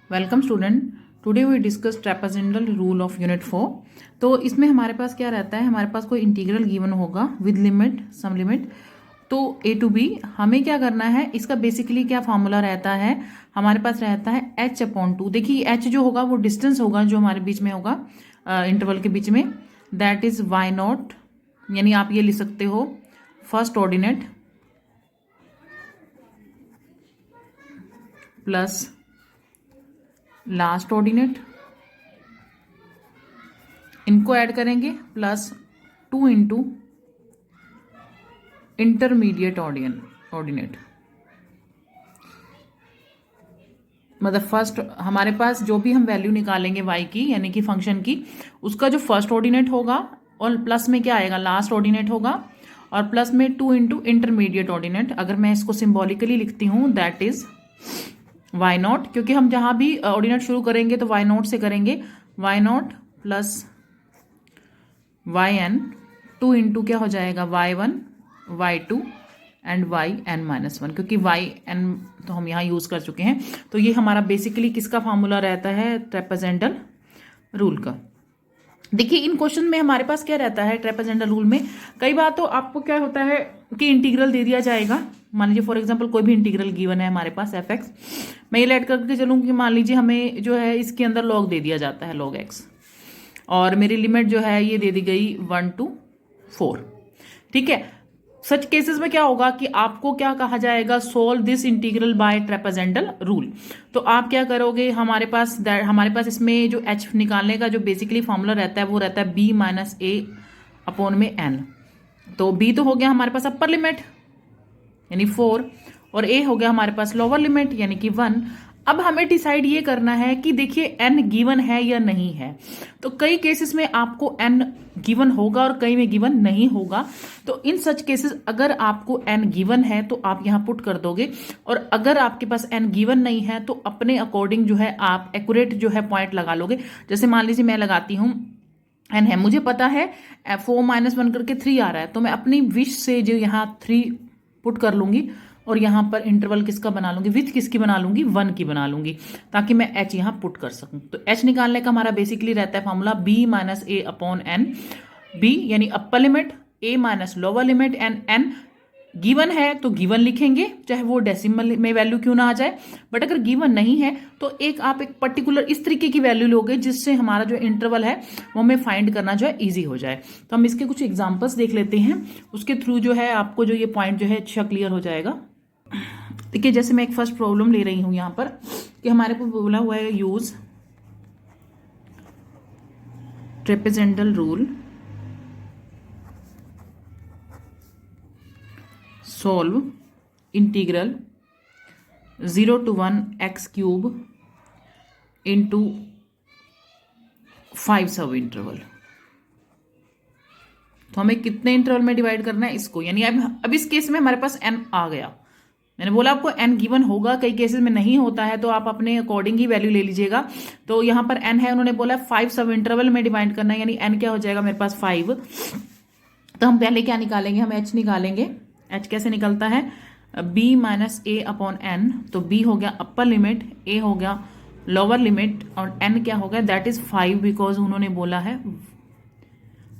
Welcome student. Today we discuss trapezoidal rule of unit 4। तो इसमें हमारे पास क्या रहता है, हमारे पास कोई इंटीग्रल गिवन होगा विद लिमिट सम लिमिट तो a टू b। हमें क्या करना है, इसका बेसिकली क्या फॉर्मूला रहता है, हमारे पास रहता है h/2। देखिए h जो होगा वो डिस्टेंस होगा जो हमारे बीच में होगा इंटरवल के बीच में, दैट इज y0। यानी आप ये लिख सकते हो first ordinate plus last ordinate, इनको ऐड करेंगे प्लस 2 इंटू इंटरमीडिएट ऑर्डिनेट। मतलब फर्स्ट हमारे पास जो भी हम वैल्यू निकालेंगे y की यानी कि फंक्शन की, उसका जो फर्स्ट ऑर्डिनेट होगा और प्लस में क्या आएगा लास्ट ऑर्डिनेट होगा और प्लस में 2 इंटू इंटरमीडिएट ऑर्डिनेट। अगर मैं इसको सिंबॉलिकली लिखती हूँ दैट इज y0, क्योंकि हम जहां भी ऑर्डिनेट शुरू करेंगे तो y0 से करेंगे, y0 प्लस yn 2 इंटू क्या हो जाएगा y1 y2 एंड yn-1, क्योंकि yn तो हम यहाँ यूज कर चुके हैं। तो ये हमारा बेसिकली किसका फॉर्मूला रहता है, ट्रेपेजेंडल रूल का। देखिए इन क्वेश्चन में हमारे पास क्या रहता है ट्रेपेजेंडल रूल में, कई बार तो आपको क्या होता है कि इंटीग्रल दे दिया जाएगा। मान लीजिए फॉर एग्जांपल कोई भी इंटीग्रल गिवन है हमारे पास f(x), मैं ये लेट करके चलूंगी। मान लीजिए हमें जो है इसके अंदर log दे दिया जाता है log x, और मेरी लिमिट जो है ये दे दी गई 1 to 4। ठीक है, सच केसेस में क्या होगा कि आपको क्या कहा जाएगा, solve this integral by trapezoidal rule. तो आप क्या करोगे, हमारे पास इसमें जो h निकालने का जो बेसिकली फॉर्मूला रहता है वो रहता है b माइनस a अपॉन में n। तो b तो हो गया हमारे पास अपर लिमिट यानी 4 और a हो गया हमारे पास लोअर लिमिट यानी कि 1। अब हमें डिसाइड ये करना है कि देखिए n गिवन है या नहीं है। तो कई केसेस में आपको n गिवन होगा और कई में गिवन नहीं होगा। तो इन सच केसेस अगर आपको n गिवन है तो आप यहाँ पुट कर दोगे, और अगर आपके पास n गिवन नहीं है तो अपने अकॉर्डिंग जो है आप एक्यूरेट जो है पॉइंट लगा लोगे। जैसे मान लीजिए मैं लगाती हूँ n है, मुझे पता है 4-1 करके 3 आ रहा है, तो मैं अपनी विश से जो यहाँ 3 पुट कर लूंगी और यहाँ पर इंटरवल किसका बना लूंगी, विथ किसकी बना लूंगी, 1 की बना लूंगी, ताकि मैं h यहाँ पुट कर सकूं। तो h निकालने का हमारा बेसिकली रहता है formula b minus a upon n। b यानी upper limit, a minus lower limit, and n given है तो गिवन लिखेंगे चाहे वो डेसिमल में वैल्यू क्यों ना आ जाए। बट अगर गिवन नहीं है तो आप एक पर्टिकुलर इस तरीके की वैल्यू लोगे जिससे हमारा जो इंटरवल है वो हमें फाइंड करना जो है इजी हो जाए। तो हम इसके कुछ एग्जांपल्स देख लेते हैं, उसके थ्रू जो है आपको जो ये पॉइंट जो है अच्छा क्लियर हो जाएगा। देखिए जैसे मैं एक फर्स्ट प्रॉब्लम ले रही हूं यहाँ पर कि हमारे को बोला हुआ है use trapezoidal rule solve integral 0 to 1 x³ into 5 सब इंटरवल। तो हमें कितने इंटरवल में डिवाइड करना है इसको, यानी अब इस केस में हमारे पास n आ गया। मैंने बोला आपको n गिवन होगा, कई केसेस में नहीं होता है, तो आप अपने अकॉर्डिंग ही वैल्यू ले लीजिएगा। तो यहाँ पर n है, उन्होंने बोला 5 सब इंटरवल में डिवाइड करना है, यानी n क्या हो जाएगा मेरे पास 5। तो हम पहले क्या निकालेंगे, हम h निकालेंगे। h कैसे निकलता है, b minus a upon n। तो b हो गया अपर लिमिट, a हो गया लोअर लिमिट और n क्या हो गया, दैट इज 5 बिकॉज उन्होंने बोला है।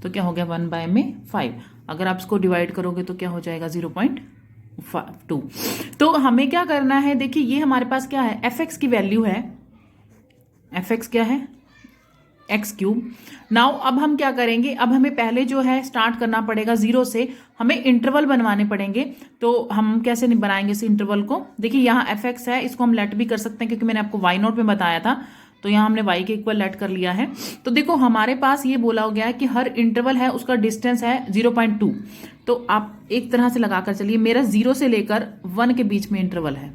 तो क्या हो गया 1 बाय में 5। अगर आप इसको डिवाइड करोगे तो क्या हो जाएगा 0.2। तो हमें क्या करना है, देखिए ये हमारे पास क्या है, fx की वैल्यू है, fx क्या है x³। नाउ अब हम क्या करेंगे, अब हमें पहले जो है स्टार्ट करना पड़ेगा 0 से, हमें इंटरवल बनवाने पड़ेंगे। तो हम कैसे नहीं बनाएंगे इस इंटरवल को, देखिए यहाँ fx है, इसको हम लेट भी कर सकते हैं क्योंकि मैंने आपको y0 में बताया था, तो यहाँ हमने y के इक्वल लेट कर लिया है। तो देखो हमारे पास ये बोला हो गया है कि हर इंटरवल है उसका डिस्टेंस है 0.2। तो आप एक तरह से लगाकर चलिए, मेरा 0 से लेकर 1 के बीच में इंटरवल है,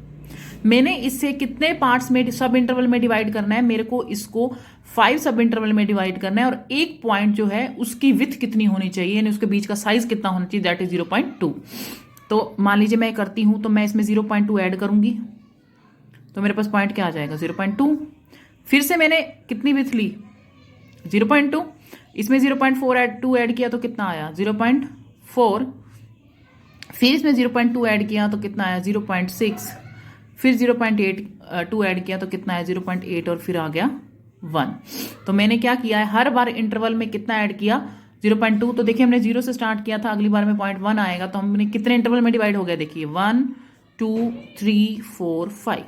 मैंने इससे कितने पार्ट्स में सब इंटरवल में डिवाइड करना है, मेरे को इसको 5 सब इंटरवल में डिवाइड करना है, और एक पॉइंट जो है उसकी विथ कितनी होनी चाहिए, यानी उसके बीच का साइज कितना होना चाहिए, दैट इज 0.2। तो मान लीजिए मैं करती हूं, तो मैं इसमें 0.2 ऐड करूंगी, तो मेरे पास पॉइंट क्या आ जाएगा 0.2। फिर से मैंने कितनी विथ ली 0.2, इसमें 0.4 ऐड किया तो कितना आया 0.4, फिर इसमें 0.2 ऐड किया तो कितना आया 0.6, फिर 2 ऐड किया तो कितना है 0.8 और फिर आ गया 1। तो मैंने क्या किया है, हर बार इंटरवल में कितना ऐड किया 0.2। तो देखिए हमने 0 से स्टार्ट किया था, अगली बार में 0.1 आएगा, तो हमने कितने इंटरवल में डिवाइड हो गया, देखिए 1 2 3 4 5।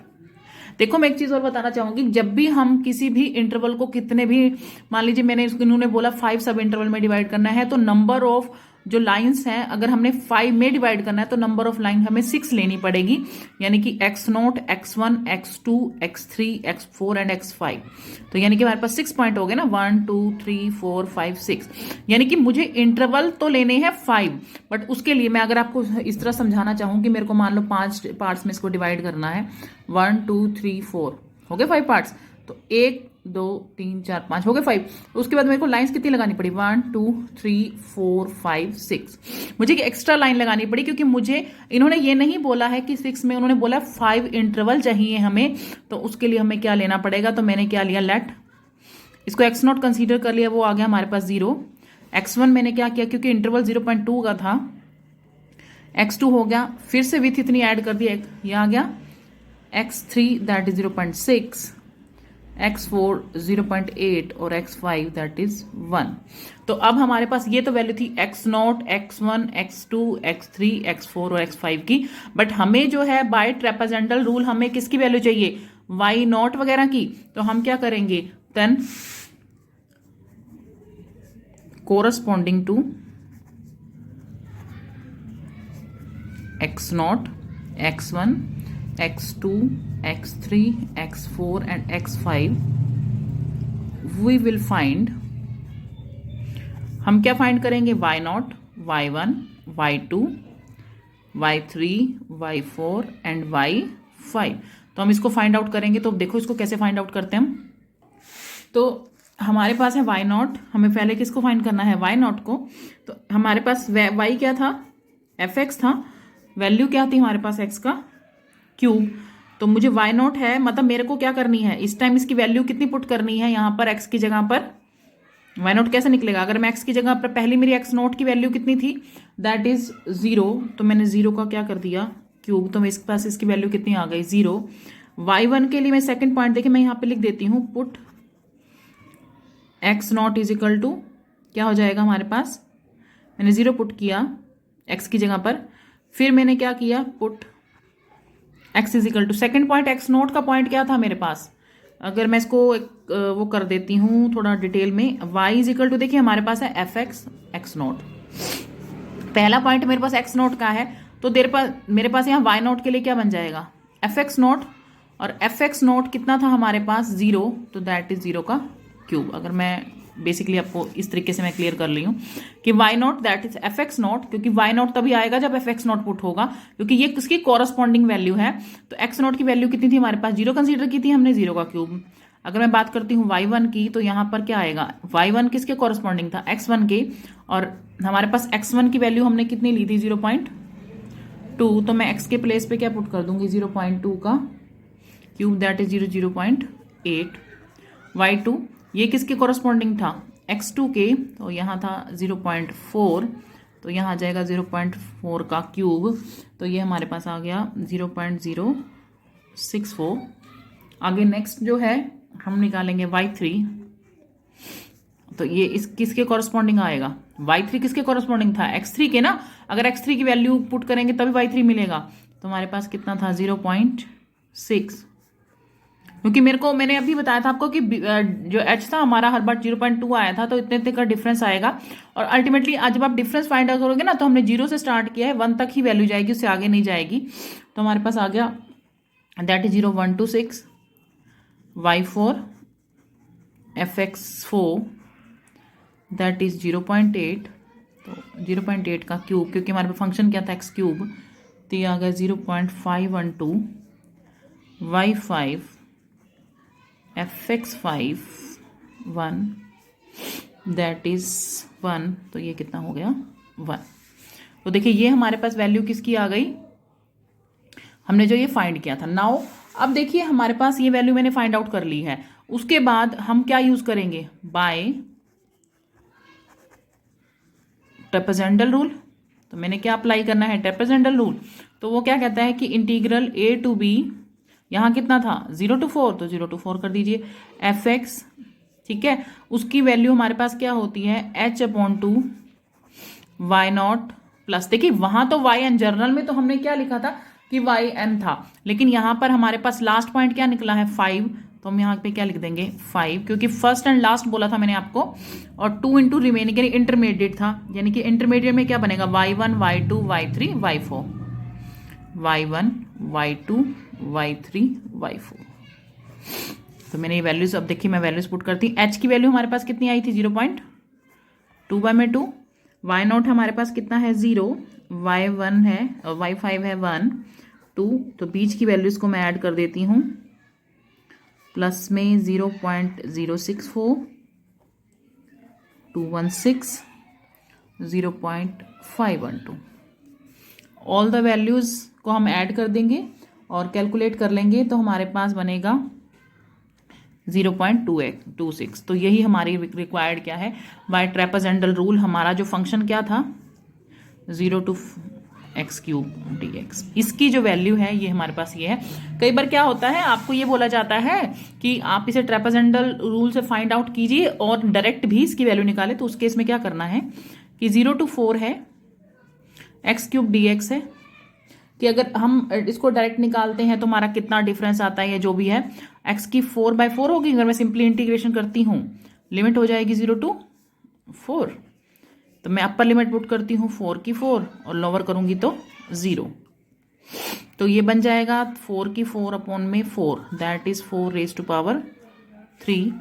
देखो मैं एक चीज और बताना चाहूंगी, जब भी हम किसी भी इंटरवल को कितने भी, मान लीजिए मैंने इन्होंने बोला 5 सब इंटरवल में डिवाइड करना है, तो नंबर ऑफ जो लाइंस हैं अगर हमने 5 में डिवाइड करना है तो नंबर ऑफ लाइन हमें 6 लेनी पड़ेगी, यानी कि x0 x1 x2 x3 x4 and x5। तो यानी कि हमारे पास 6 पॉइंट हो गए ना, 1 2 3 4 5 6। यानी कि मुझे इंटरवल तो लेने हैं 5, बट उसके लिए मैं अगर आपको इस तरह समझाना चाहूँ कि मेरे को मान लो 5 पार्ट्स में इसको डिवाइड करना है, 1 2 3 4 हो गए 5 पार्ट्स, तो 1 2 3 4 5 हो गए 5। उसके बाद मेरे को लाइंस कितनी लगानी पड़ी, 1 2 3 4 5 6। मुझे एक्स्ट्रा लाइन लगानी पड़ी क्योंकि मुझे इन्होंने ये नहीं बोला है कि 6 में, उन्होंने बोला 5 इंटरवल चाहिए हमें, तो उसके लिए हमें क्या लेना पड़ेगा, तो मैंने क्या लिया, लेट इसको x0 कंसीडर कर लिया, वो आ गया हमारे पास 0। x1 मैंने क्या किया, क्योंकि इंटरवल 0.2 का था, x2 हो गया, फिर से विथ इतनी ऐड कर दिया, ये आ गया x3 दैट इज 0.6, x4 0.8 और x5 दैट इज 1। तो अब हमारे पास ये तो वैल्यू थी x0 x1 x2 x3 x4 और x5 की, बट हमें जो है बाय ट्रेपेजेंडल रूल हमें किसकी वैल्यू चाहिए, y0 वगैरह की। तो हम क्या करेंगे, then corresponding to x0 x1 x2 x3 x4 and x5 we will find, हम क्या फाइंड करेंगे, y0 y1 y2 y3 y4 and y5। तो हम इसको फाइंड आउट करेंगे। तो देखो इसको कैसे फाइंड आउट करते हैं हम, तो हमारे पास है y0, हमें पहले किसको फाइंड करना है, y0 को। तो हमारे पास y क्या था, fx था, वैल्यू क्या थी हमारे पास x का क्यूब। तो मुझे y0 है, मतलब मेरे को क्या करनी है इस टाइम, इसकी वैल्यू कितनी पुट करनी है यहाँ पर x की जगह पर। y0 कैसे निकलेगा, अगर मैं x की जगह पर, पहली मेरी x0 की वैल्यू कितनी थी, दैट इज 0, तो मैंने 0 का क्या कर दिया क्यूब, तो मेरे पास इसकी वैल्यू कितनी आ गई 0। y1 के लिए मैं सेकंड पॉइंट देखिए मैं यहाँ पे लिख देती हूँ, put x0 is equal to क्या हो जाएगा हमारे पास, मैंने 0 पुट किया x की जगह पर, फिर मैंने क्या किया, put x is equal to, second point x0 का पॉइंट क्या था मेरे पास, अगर मैं इसको वो कर देती हूँ थोड़ा डिटेल में, y इज इक्वल टू देखिए हमारे पास है fx x0। पहला पॉइंट मेरे पास x0 का है, तो मेरे पास यहाँ y0 के लिए क्या बन जाएगा, fx0, और fx0 कितना था हमारे पास 0, तो दैट इज 0 का क्यूब। अगर मैं बेसिकली आपको इस तरीके से मैं क्लियर कर ली हूँ कि y0 दैट इज fx0, क्योंकि y0 तभी आएगा जब fx0 पुट होगा, क्योंकि ये किसकी कॉरस्पॉन्डिंग वैल्यू है। तो x0 की वैल्यू कितनी थी हमारे पास, 0 कंसीडर की थी हमने, 0 का क्यूब। अगर मैं बात करती हूँ y1 की, तो यहाँ पर क्या आएगा, y1 किसके कॉरस्पॉन्डिंग था, x1 के, और हमारे पास x1 की वैल्यू हमने कितनी ली थी 0.2, तो मैं x के प्लेस पे क्या पुट कर दूंगी 0.2 का क्यूब, दैट इज 0.8। y2 ये किसके कॉरस्पॉन्डिंग था, x2 के, तो यहाँ था 0.4, तो यहाँ आ जाएगा 0.4 का क्यूब, तो ये हमारे पास आ गया 0.064। आगे नेक्स्ट जो है हम निकालेंगे y3, तो ये इस किसके कॉरस्पॉन्डिंग आएगा, y3 किसके कॉरस्पॉन्डिंग था, x3 के ना, अगर x3 की वैल्यू पुट करेंगे तभी y3 मिलेगा। तो हमारे पास कितना था 0.6, क्योंकि मैंने अभी बताया था आपको कि जो h था हमारा हर बार 0.2 आया था, तो इतने का डिफरेंस आएगा, और अल्टीमेटली आज जब आप डिफरेंस फाइंड आउट करोगे ना, तो हमने 0 से स्टार्ट किया है, 1 तक ही वैल्यू जाएगी, उससे आगे नहीं जाएगी। तो हमारे पास आ गया that is 0.126 y4 fx4 that is 0.8, तो 0.8 का क्यूब, क्योंकि हमारे पास फंक्शन क्या था x क्यूब, तो ये आ गया 0.512 y5 fx5 1 दैट इज 1, तो ये कितना हो गया 1। तो देखिए ये हमारे पास वैल्यू किसकी आ गई, हमने जो ये फाइंड किया था। नाउ अब देखिए हमारे पास ये वैल्यू मैंने फाइंड आउट कर ली है, उसके बाद हम क्या यूज करेंगे, बाय ट्रेपेजेंडल रूल। तो मैंने क्या अप्लाई करना है, ट्रेपेजेंडल रूल। तो वो क्या कहता है कि इंटीग्रल a टू b यहाँ कितना था 0 to 4, तो 0 to 4 कर दीजिए। एफ एक्स, ठीक है, उसकी वैल्यू हमारे पास क्या होती है h/2 वाई नॉट प्लस, देखिए वहां तो वाई एन, जर्नल में तो हमने क्या लिखा था कि वाई एन था, लेकिन यहां पर हमारे पास लास्ट पॉइंट क्या निकला है 5, तो हम यहाँ पे क्या लिख देंगे 5, क्योंकि फर्स्ट एंड लास्ट बोला था मैंने आपको, और 2 इंटू रिमेनिंग यानी इंटरमीडिएट था, यानी कि इंटरमीडिएट में क्या बनेगा y1 y2 y3 y4, y1 y2 y3 y4। तो मैंने ये वैल्यूज, अब देखिए मैं वैल्यूज पुट करती हूँ। h की वैल्यू हमारे पास कितनी आई थी 0.2/2, y नॉट हमारे पास कितना है 0, y1 है और y5 है 1 2, तो बीच की वैल्यूज को मैं ऐड कर देती हूँ, प्लस में 0.064 216 0.512, ऑल द वैल्यूज को हम ऐड कर देंगे और कैलकुलेट कर लेंगे, तो हमारे पास बनेगा 0.26। तो यही हमारी रिक्वायर्ड क्या है बाय ट्रेपेजेंडल रूल, हमारा जो फंक्शन क्या था 0 to x³ dx, इसकी जो वैल्यू है ये हमारे पास ये है। कई बार क्या होता है आपको ये बोला जाता है कि आप इसे ट्रेपेजेंडल रूल से फाइंड आउट कीजिए और डायरेक्ट भी इसकी वैल्यू निकाले, तो उस केस में क्या करना है कि 0 to 4 है x³ dx है, कि अगर हम इसको डायरेक्ट निकालते हैं तो हमारा कितना डिफरेंस आता है या जो भी है, x की 4/4 होगी, अगर मैं सिंपली इंटीग्रेशन करती हूँ लिमिट हो जाएगी 0 to 4, तो मैं अपर लिमिट पुट करती हूँ 4 की 4 और लोअर करूंगी तो 0, तो ये बन जाएगा 4 की 4/4, दैट इज 4⁻³ 3।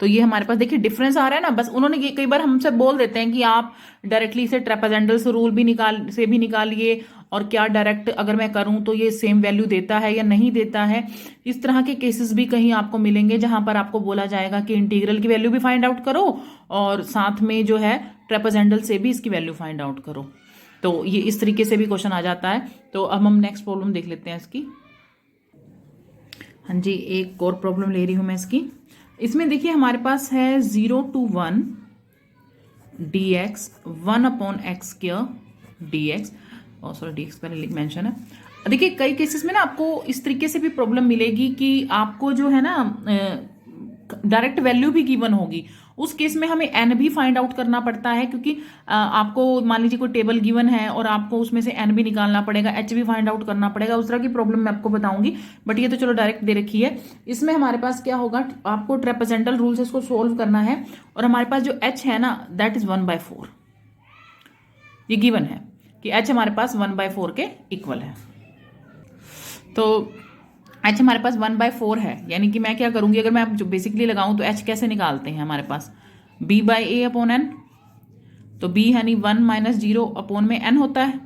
तो ये हमारे पास देखिए डिफरेंस आ रहा है ना, बस उन्होंने ये कई बार हमसे बोल देते हैं कि आप डायरेक्टली इसे ट्रेपेजेंडल से रूल भी निकालिए, और क्या डायरेक्ट अगर मैं करूं तो ये सेम वैल्यू देता है या नहीं देता है। इस तरह के केसेस भी कहीं आपको मिलेंगे जहां पर आपको बोला जाएगा कि इंटीग्रल की वैल्यू भी फाइंड आउट करो और साथ में जो है ट्रेपेजेंडल से भी इसकी वैल्यू फाइंड आउट करो, तो ये इस तरीके से भी क्वेश्चन आ जाता है। तो अब हम नेक्स्ट प्रॉब्लम देख लेते हैं इसकी। हाँ जी, एक और प्रॉब्लम ले रही हूं मैं इसकी। इसमें देखिए हमारे पास है 0 to 1 dx 1/x² dx, और सॉरी dx पहले मेंशन है। देखिए कई केसेस में ना आपको इस तरीके से भी प्रॉब्लम मिलेगी कि आपको जो है ना डायरेक्ट वैल्यू भी गिवन होगी, उस केस में हमें n भी फाइंड आउट करना पड़ता है, क्योंकि आपको मान लीजिए कोई टेबल गिवन है और आपको उसमें से n भी निकालना पड़ेगा, h भी फाइंड आउट करना पड़ेगा, उस तरह की प्रॉब्लम मैं आपको बताऊंगी, बट ये तो चलो डायरेक्ट दे रखी है। इसमें हमारे पास क्या होगा, आपको ट्रेपेजेंडल रूल से इसको सोल्व करना है, और हमारे पास जो h है ना दैट इज 1/4, ये गिवन है कि h हमारे पास 1/4 के इक्वल है। तो h हमारे पास 1/4 है, यानी कि मैं क्या करूंगी, अगर मैं आप जो बेसिकली लगाऊं तो h कैसे निकालते हैं हमारे पास b/a/n, तो b यानी 1 - 0 में n होता है,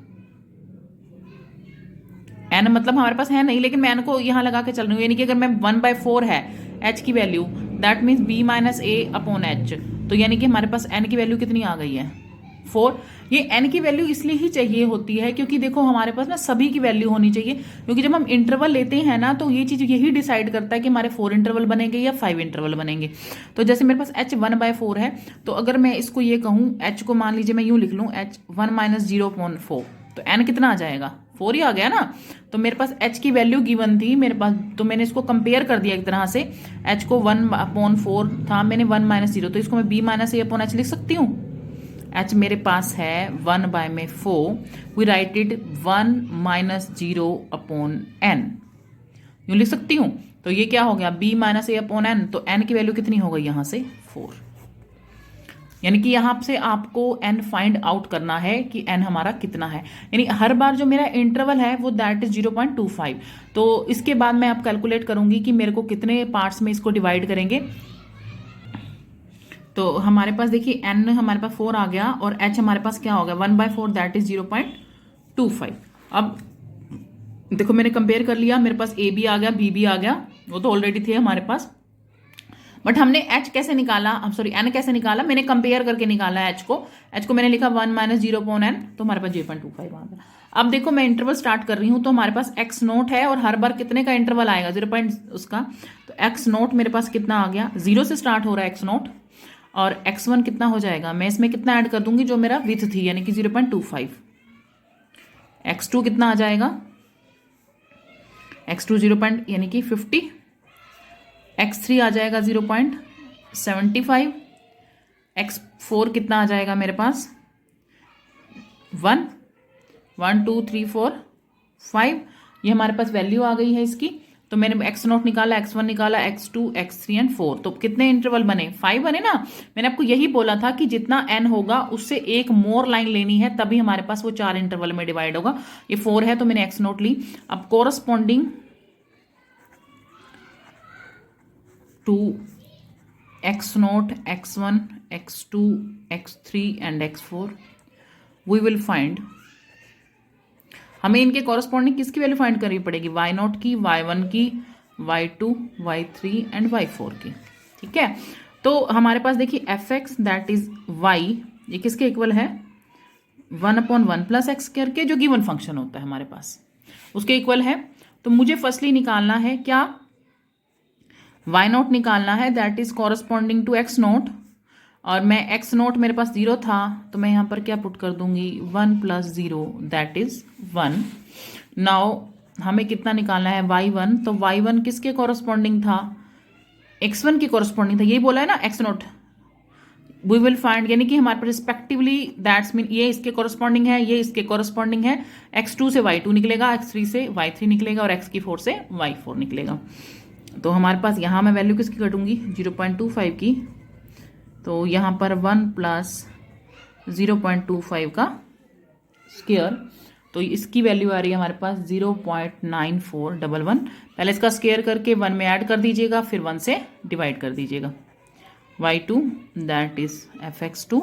n मतलब हमारे पास है नहीं, लेकिन मैं n को यहां लगा के चल रही हूँ, यानी कि अगर मैं 1/4 है h की value, that means b - a/h, तो यानी कि हमारे पास n की वैल्यू कितनी आ गई है 4। ये n की वैल्यू इसलिए ही चाहिए होती है क्योंकि देखो हमारे पास ना सभी की वैल्यू होनी चाहिए, क्योंकि जब हम इंटरवल लेते हैं ना तो ये चीज यही डिसाइड करता है कि हमारे 4 इंटरवल बनेंगे या 5 इंटरवल बनेंगे। तो जैसे मेरे पास h 1/4 है, तो अगर मैं इसको ये कहूँ h को मान लीजिए मैं यूं लिख लूँ h 1 - 0/4, तो n कितना आ जाएगा 4 ही आ गया ना। तो मेरे पास h की वैल्यू गिवन थी मेरे पास, तो मैंने इसको कंपेयर कर दिया एक तरह से, h को 1/4 था, मैंने 1 - 0, तो इसको मैं b - a/h लिख सकती हूँ। h मेरे पास है 1/4, वी राइट इट 1 - 0/n, यूं लिख सकती हूं। तो ये क्या हो गया b - a/n, तो n की वैल्यू कितनी हो गई यहां से 4, यानी कि यहां से आपको n फाइंड आउट करना है कि n हमारा कितना है, यानी हर बार जो मेरा इंटरवल है वो दैट इज 0.25। तो इसके बाद मैं अब कैलकुलेट करूंगी कि मेरे को कितने पार्ट्स में इसको डिवाइड करेंगे। तो हमारे पास देखिए n हमारे पास 4 आ गया और h हमारे पास क्या हो गया 1/4, दैट इज 0.25। अब देखो मैंने कंपेयर कर लिया, मेरे पास a भी आ गया b भी आ गया, वो तो ऑलरेडी थे हमारे पास, बट हमने h कैसे निकाला, सॉरी n कैसे निकाला, मैंने कंपेयर करके निकाला है h को मैंने लिखा 1 - 0/n, तो हमारे पास 0.25 आ गया। अब देखो मैं इंटरवल स्टार्ट कर रही हूं, तो हमारे पास x0 है और हर बार कितने का इंटरवल आएगा 0. उसका, तो x0 मेरे पास कितना आ गया, 0 से स्टार्ट हो रहा है x0, और x1 कितना हो जाएगा, मैं इसमें कितना ऐड कर दूंगी जो मेरा विथ थी यानी कि 0.25, x2 कितना आ जाएगा x2 0 पॉइंट यानी कि 50, x3 आ जाएगा 0.75, x4 कितना आ जाएगा मेरे पास 1, 1 2 3 4 5, ये हमारे पास वैल्यू आ गई है इसकी। तो मैंने x0 निकाला, x1 निकाला, x2 x3 एंड 4, तो कितने इंटरवल बने 5 बने ना। मैंने आपको यही बोला था कि जितना n होगा उससे एक मोर लाइन लेनी है, तभी हमारे पास वो 4 इंटरवल में डिवाइड होगा। ये 4 है तो मैंने x0 ली। अब corresponding to x0, x1, x2, x3 and x4 we will find, हमें इनके कॉरस्पॉन्डिंग किसकी वैल्यू फाइंड करनी पड़ेगी, y0 की, y1 की, y2, y3 एंड y4 की। ठीक है, तो हमारे पास देखिए fx दैट इज y, ये किसके इक्वल है 1/1 प्लस एक्स स्क्वायर के, जो गिवन फंक्शन होता है हमारे पास, उसके इक्वल है। तो मुझे फर्स्टली निकालना है क्या, y0 निकालना है that is corresponding to x0, और मैं x0 मेरे पास 0 था तो मैं यहाँ पर क्या पुट कर दूंगी 1 + 0 दैट इज 1। नाउ हमें कितना निकालना है y1, तो y1 किसके कॉरस्पॉन्डिंग था, x1 के कॉरस्पॉन्डिंग था, यही बोला है ना x0 वी विल फाइंड, यानी कि हमारे पास रिस्पेक्टिवली दैट्स मीन ये इसके कॉरस्पॉन्डिंग है, ये इसके कॉरस्पॉन्डिंग है, x2 से y2 निकलेगा, x3 से y3 निकलेगा और x4 से y4 निकलेगा। तो हमारे पास यहाँ मैं वैल्यू किसकी कटूंगी 0.25 की, तो यहाँ पर 1 + 0.25 का स्क्वायर, तो इसकी वैल्यू आ रही है हमारे पास 0.9411। पहले इसका स्क्वायर करके 1 में ऐड कर दीजिएगा, फिर 1 से डिवाइड कर दीजिएगा। y2 दैट इज fx2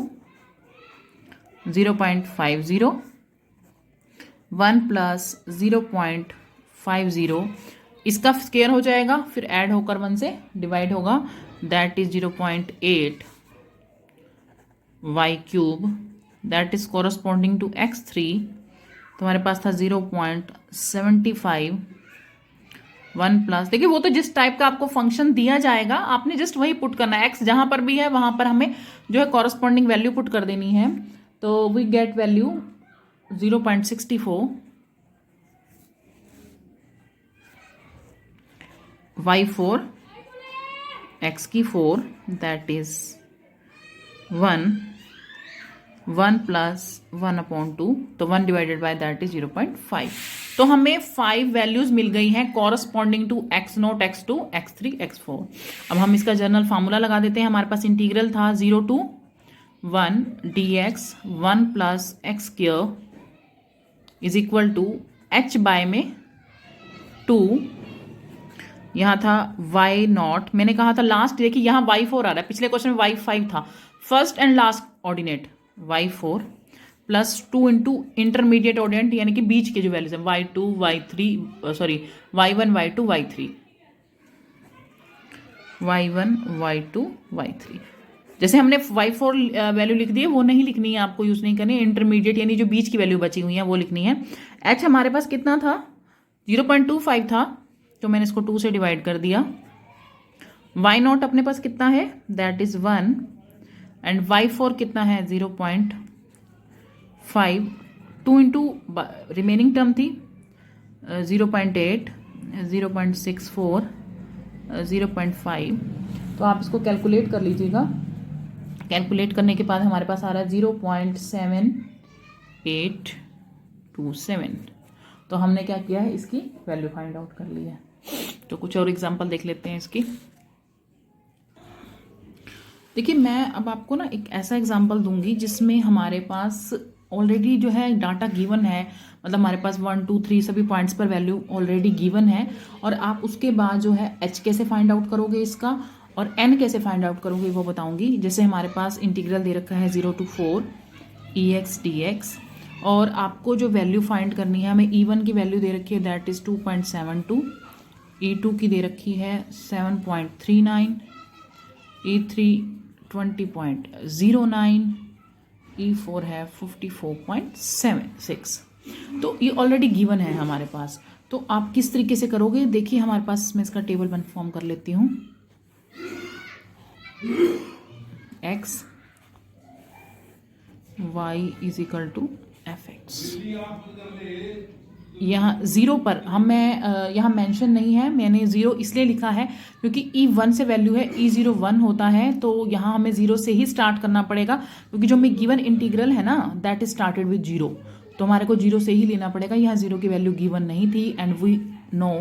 0.50, 1 + 0.50 इसका स्क्वायर हो जाएगा, फिर ऐड होकर 1 से डिवाइड होगा, that is 0.8 y³ that is corresponding to x3, तो हमारे पास था 0.75, 1 प्लस, देखिए वो तो जिस टाइप का आपको फंक्शन दिया जाएगा आपने जस्ट वही पुट करना है, x जहां पर भी है वहां पर हमें जो है कॉरस्पॉन्डिंग वैल्यू पुट कर देनी है। तो we get value 0.64, y4 x की 4 दैट इज 1, 1 + 1/2, तो 1 डिवाइडेड बाय दैट इज 0.5। तो हमें 5 वैल्यूज मिल गई हैं corresponding to x0, x2, x3, x4। अब हम इसका जनरल फार्मूला लगा देते हैं। हमारे पास इंटीग्रल था 0 to 1 dx 1 + x² is equal to h bye में 2, यहाँ था y0, मैंने कहा था लास्ट, देखिए यहाँ y4 आ रहा है, पिछले क्वेश्चन में y5 था, first and last ordinate y4 + 2 into intermediate ordinate यानी कि बीच के जो वैल्यूज है y2, y3 sorry y1, y2, y3, y1, y2, y3। जैसे हमने y4 वैल्यू लिख दी है वो नहीं लिखनी है, आपको यूज नहीं करनी है, इंटरमीडिएट यानी जो बीच की वैल्यू बची हुई है वो लिखनी है। h हमारे पास कितना था 0.25 था, तो मैंने इसको 2 से डिवाइड कर दिया। y0 अपने पास कितना है दैट इज 1 एंड y4 कितना है 0.5, 2 इंटू रिमेनिंग टर्म थी 0.8, 0.64, 0.5, तो आप इसको कैलकुलेट कर लीजिएगा। कैलकुलेट करने के बाद हमारे पास आ रहा है 0.7827। तो हमने क्या किया है इसकी वैल्यू फाइंड आउट कर ली है। तो कुछ और एग्जांपल देख लेते हैं इसकी। देखिए मैं अब आपको ना एक ऐसा एग्जांपल दूंगी जिसमें हमारे पास ऑलरेडी जो है डाटा गिवन है, मतलब हमारे पास 1 2 3 सभी पॉइंट्स पर वैल्यू ऑलरेडी गिवन है, और आप उसके बाद जो है h कैसे फाइंड आउट करोगे इसका और n कैसे फाइंड आउट करोगे वो बताऊंगी। जैसे हमारे पास इंटीग्रल दे रखा है 0 to 4 ex dx, और आपको जो वैल्यू फाइंड करनी है, हमें e1 की वैल्यू दे रखी है दैट इज 2.72, e2 की दे रखी है 7.39, e3 20.09, e4 है 54.76। तो ये ऑलरेडी गिवन है हमारे पास। तो आप किस तरीके से करोगे देखिए, हमारे पास मैं इसका टेबल बन फॉर्म कर लेती हूँ। x y is equal to fx, यहाँ ज़ीरो पर यहाँ मेंशन नहीं है, मैंने ज़ीरो इसलिए लिखा है क्योंकि E1 से वैल्यू है, E0 1 होता है, तो यहाँ हमें ज़ीरो से ही स्टार्ट करना पड़ेगा क्योंकि जो मैं गिवन इंटीग्रल है ना that is started with zero, तो हमारे को जीरो से ही लेना पड़ेगा। यहाँ जीरो की वैल्यू गिवन नहीं थी एंड वी नो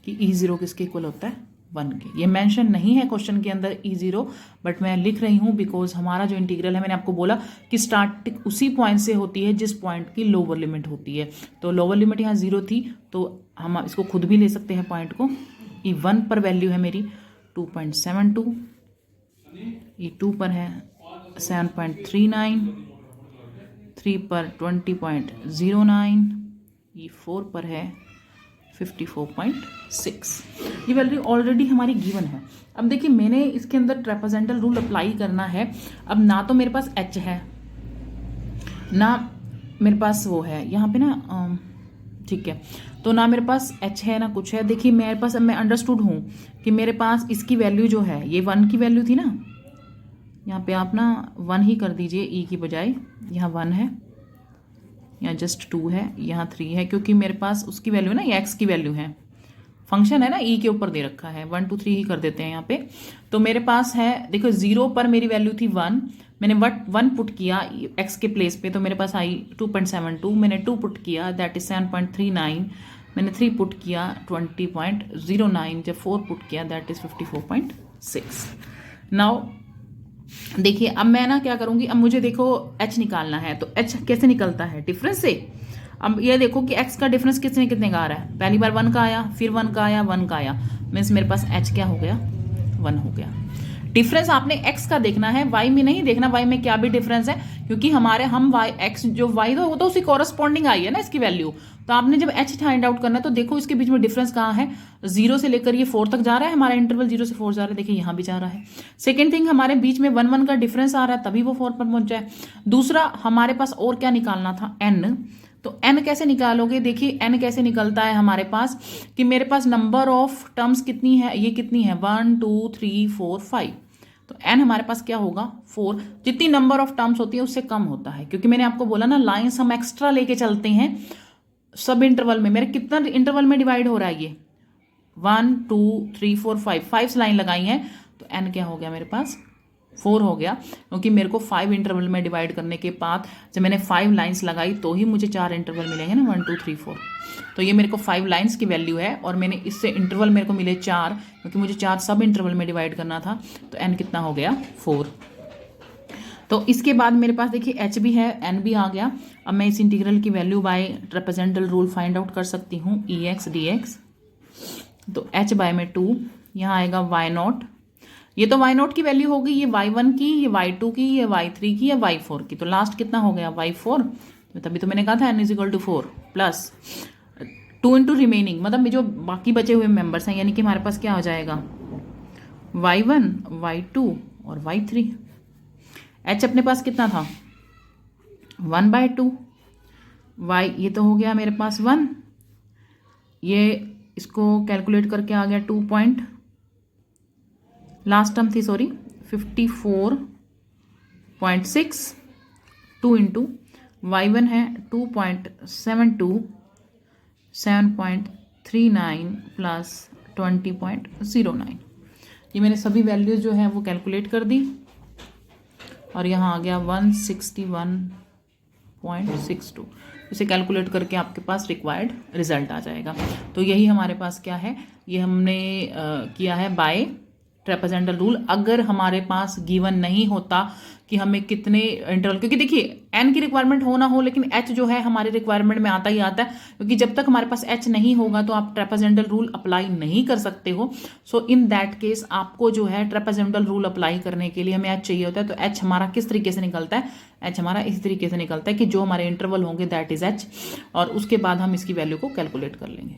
कि E0 किसके इक्वल होता है 1 के। ये मेंशन नहीं है क्वेश्चन के अंदर E0, बट मैं लिख रही हूँ बिकॉज हमारा जो इंटीग्रल है मैंने आपको बोला कि स्टार्ट उसी पॉइंट से होती है जिस पॉइंट की लोअर लिमिट होती है, तो लोअर लिमिट यहाँ 0 थी, तो हम इसको खुद भी ले सकते हैं पॉइंट को। E1 पर वैल्यू है मेरी 2.72, E2 पर है 7.39, 3 पर 20.09, E4 पर है 54.6। ये वैल्यू ऑलरेडी हमारी गिवन है। अब देखिए मैंने इसके अंदर ट्रेपेजेंटल रूल अप्लाई करना है। अब ना तो मेरे पास h है ना मेरे पास वो है यहाँ पे ना, ठीक है, तो ना मेरे पास h है ना कुछ है। देखिए मेरे पास, अब मैं अंडरस्टूड हूँ कि मेरे पास इसकी वैल्यू जो है ये 1 की वैल्यू थी ना, यहाँ पे आप ना 1 ही कर दीजिए e की बजाय, यहाँ 1 है, यहाँ जस्ट 2 है, यहाँ 3 है, क्योंकि मेरे पास उसकी वैल्यू ना ये x की वैल्यू है, फंक्शन है ना e के ऊपर दे रखा है, 1 2 3 ही कर देते हैं यहाँ पे। तो मेरे पास है, देखो 0 पर मेरी वैल्यू थी 1, मैंने 1 पुट किया x के प्लेस पे, तो मेरे पास आई 2.72, मैंने 2 पुट किया दैट इज 7.39, मैंने 3 पुट किया 20.09, जब 4 पुट किया दैट इज 54.6। नाउ देखिए अब मैं ना क्या करूंगी, अब मुझे देखो h निकालना है, तो h कैसे निकलता है, डिफरेंस से। अब ये देखो कि x का डिफरेंस कितने का आ रहा है, पहली बार 1 का आया, फिर 1 का आया, 1 का आया, मीन्स मेरे पास h क्या हो गया, 1 हो गया। डिफरेंस आपने x का देखना है, y में नहीं देखना, y में क्या भी डिफरेंस है, क्योंकि हम y x जो y तो वो तो उसी कॉरस्पॉन्डिंग आई है ना इसकी वैल्यू। तो आपने जब h फाइंड आउट करना है तो देखो इसके बीच में डिफरेंस कहाँ है, 0 से लेकर ये 4 तक जा रहा है, हमारा इंटरवल 0 से 4 जा रहा है, देखिए यहाँ भी जा रहा है। सेकेंड थिंग, हमारे बीच में 1 1 का डिफरेंस आ रहा है तभी वो 4 पर पहुंच जाए। दूसरा हमारे पास और क्या निकालना था, n, तो n कैसे निकालोगे, देखिए n कैसे निकलता है हमारे पास कि मेरे पास नंबर ऑफ टर्म्स कितनी है, ये कितनी है 1 2 3 4 5, तो n हमारे पास क्या होगा 4। जितनी नंबर ऑफ टर्म्स होती है उससे कम होता है, क्योंकि मैंने आपको बोला ना लाइंस हम एक्स्ट्रा लेके चलते हैं सब इंटरवल में। मेरे कितना इंटरवल में डिवाइड हो रहा है ये 1 2 3 4 5 लाइन लगाई हैं, तो n क्या हो गया मेरे पास 4 हो गया, क्योंकि मेरे को 5 इंटरवल में डिवाइड करने के बाद जब मैंने 5 लाइंस लगाई तो ही मुझे 4 इंटरवल मिलेंगे ना, 1 2 3 4, तो ये मेरे को 5 लाइंस की वैल्यू है और मैंने इससे इंटरवल मेरे को मिले 4, क्योंकि मुझे 4 सब इंटरवल में डिवाइड करना था, तो n कितना हो गया 4। तो इसके बाद मेरे पास देखिए h भी है, n भी आ गया। अब मैं इस इंटीग्रल की value by trapezoidal rule find out कर सकती हूँ, ex dx, तो h बाय में 2, यहाँ आएगा y0, ये तो y0 की वैल्यू होगी, ये y1 की, ये y2 की, ये y3 की, ये y4 की, तो लास्ट कितना हो गया y4, तो तभी तो मैंने कहा था n = 4 प्लस 2 इंटू रिमेनिंग, मतलब जो बाकी बचे हुए मेंबर्स हैं, यानी कि हमारे पास क्या हो जाएगा y1 y2 और y3। h अपने पास कितना था 1/2, y ये तो हो गया मेरे पास 1, ये इसको कैलकुलेट करके आ गया 2 पॉइंट, लास्ट टर्म थी सॉरी 54.6, 2 इंटू y1 है 2.72, 7.39 प्लस 20.09, ये मैंने सभी वैल्यूज जो है वो कैलकुलेट कर दी और यहाँ आ गया 161.62। इसे कैलकुलेट करके आपके पास रिक्वायर्ड रिजल्ट आ जाएगा। तो यही हमारे पास क्या है, ये हमने किया है बाय ट्रेपेजेंटल रूल। अगर हमारे पास गिवन नहीं होता कि हमें कितने इंटरवल, क्योंकि देखिए n की रिक्वायरमेंट हो ना हो लेकिन h जो है हमारे रिक्वायरमेंट में आता ही आता है, क्योंकि जब तक हमारे पास h नहीं होगा तो आप ट्रेपेजेंटल रूल अप्लाई नहीं कर सकते हो। सो इन दैट केस आपको जो है ट्रेपेजेंटल रूल अप्लाई करने के लिए हमें h चाहिए होता है। तो h हमारा किस तरीके से निकलता है, h हमारा इस तरीके से निकलता है कि जो हमारे इंटरवल होंगे दैट इज h, और उसके बाद हम इसकी वैल्यू को कैलकुलेट कर लेंगे।